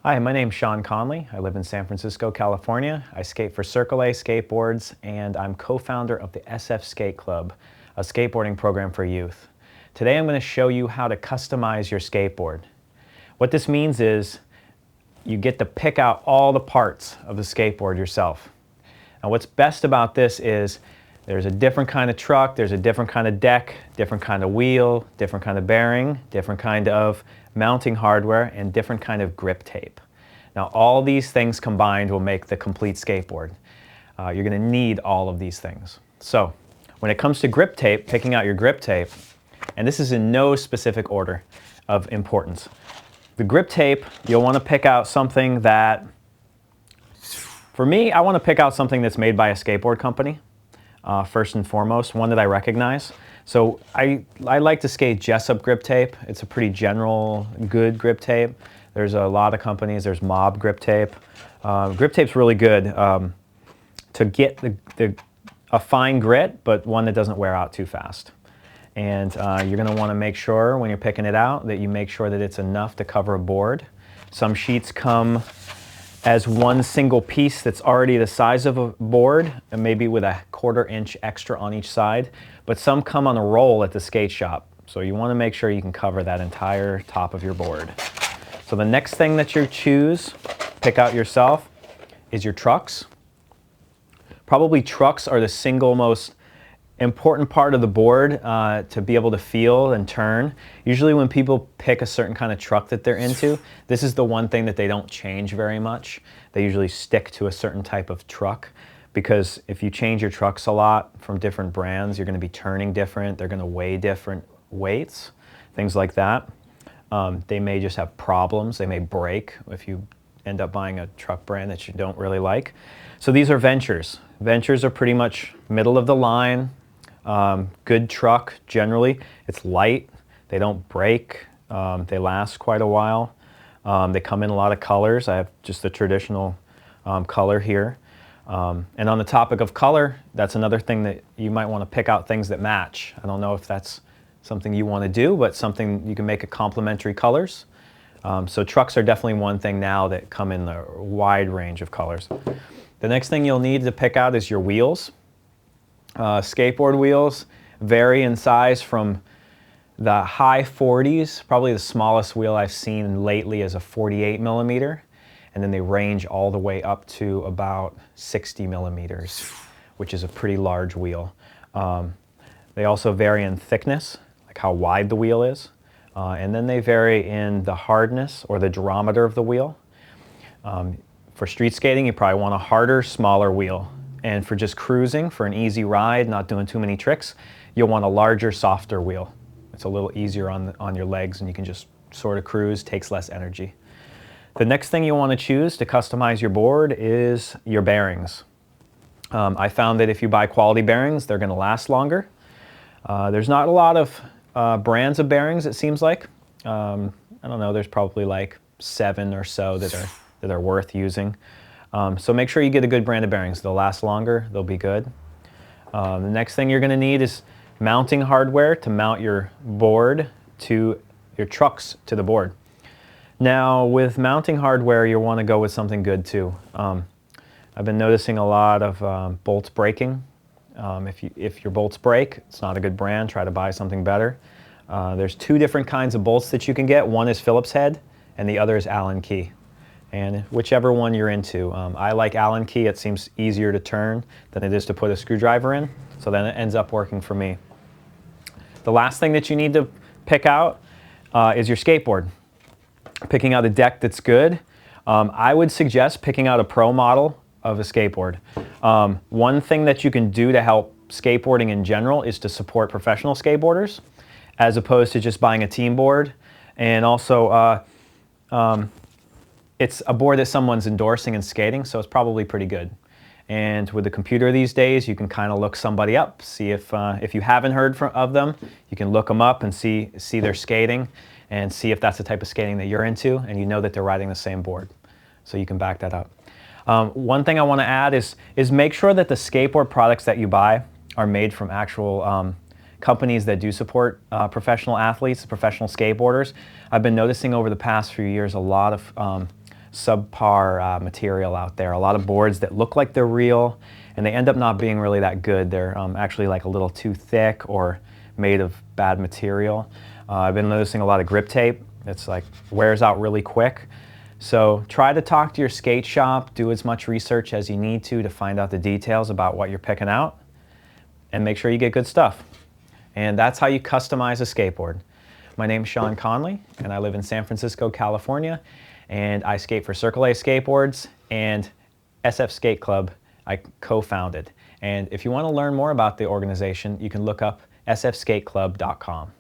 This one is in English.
Hi, my name's Shawn Connelly. I live in San Francisco, California. I skate for Circle A Skateboards, and I'm co-founder of the SF Skate Club, a skateboarding program for youth. Today I'm going to show you how to customize your skateboard. What this means is you get to pick out all the parts of the skateboard yourself. Now what's best about this is there's a different kind of truck, there's a different kind of deck, different kind of wheel, different kind of bearing, different kind of mounting hardware, and different kind of grip tape. Now all these things combined will make the complete skateboard. You're going to need all of these things. So when it comes to grip tape, picking out your grip tape, and this is in no specific order of importance. The grip tape, you'll want to pick out something that, for me, I want to pick out something that's made by a skateboard company. First and foremost, one that I recognize. So I like to skate Jessup grip tape. It's a pretty general, good grip tape. There's a lot of companies. There's Mob grip tape. Grip tape's really good to get a fine grit, but one that doesn't wear out too fast. And you're going to want to make sure when you're picking it out that you make sure that it's enough to cover a board. Some sheets come as one single piece that's already the size of a board, and maybe with a 1/4 inch extra on each side, but some come on a roll at the skate shop. So you want to make sure you can cover that entire top of your board. So the next thing that you pick out yourself, is your trucks. Probably trucks are the single most important part of the board to be able to feel and turn. Usually when people pick a certain kind of truck that they're into, this is the one thing that they don't change very much. They usually stick to a certain type of truck, because if you change your trucks a lot from different brands, you're going to be turning different, they're going to weigh different weights, things like that. They may just have problems, they may break if you end up buying a truck brand that you don't really like. So these are Ventures. Ventures are pretty much middle of the line. Good truck generally. It's light, they don't break, they last quite a while. They come in a lot of colors. I have just the traditional color here. And on the topic of color, that's another thing that you might want to pick out things that match. I don't know if that's something you want to do, but something you can make a complementary colors. So trucks are definitely one thing now that come in a wide range of colors. The next thing you'll need to pick out is your wheels. Skateboard wheels vary in size from the high 40s, probably the smallest wheel I've seen lately is a 48 millimeter, and then they range all the way up to about 60 millimeters, which is a pretty large wheel. They also vary in thickness, like how wide the wheel is, and then they vary in the hardness or the durometer of the wheel. For street skating, you probably want a harder, smaller wheel. And for just cruising, for an easy ride, not doing too many tricks, you'll want a larger, softer wheel. It's a little easier on your legs, and you can just sort of cruise, takes less energy. The next thing you want to choose to customize your board is your bearings. I found that if you buy quality bearings, they're going to last longer. There's not a lot of brands of bearings, it seems like. I don't know, there's probably like 7 or so that are worth using. So make sure you get a good brand of bearings. They'll last longer, they'll be good. The next thing you're going to need is mounting hardware to mount your board to your trucks to the board. Now with mounting hardware, you'll want to go with something good too. I've been noticing a lot of bolts breaking. If your bolts break, it's not a good brand, try to buy something better. There's 2 different kinds of bolts that you can get. One is Phillips head and the other is Allen key. And whichever one you're into. I like Allen key. It seems easier to turn than it is to put a screwdriver in, so then it ends up working for me. The last thing that you need to pick out is your skateboard. Picking out a deck that's good. I would suggest picking out a pro model of a skateboard. One thing that you can do to help skateboarding in general is to support professional skateboarders, as opposed to just buying a team board. And also, it's a board that someone's endorsing and skating, so it's probably pretty good. And with the computer these days, you can kind of look somebody up, see if you haven't heard of them, you can look them up and see their skating and see if that's the type of skating that you're into, and you know that they're riding the same board. So you can back that up. One thing I want to add is make sure that the skateboard products that you buy are made from actual companies that do support professional athletes, professional skateboarders. I've been noticing over the past few years a lot of subpar material out there. A lot of boards that look like they're real, and they end up not being really that good. They're actually like a little too thick or made of bad material. I've been noticing a lot of grip tape. It's like wears out really quick. So try to talk to your skate shop, do as much research as you need to find out the details about what you're picking out, and make sure you get good stuff. And that's how you customize a skateboard. My name's Shawn Connelly, and I live in San Francisco, California, and I skate for Circle A Skateboards and SF Skate Club I co-founded. And if you want to learn more about the organization, you can look up sfskateclub.com.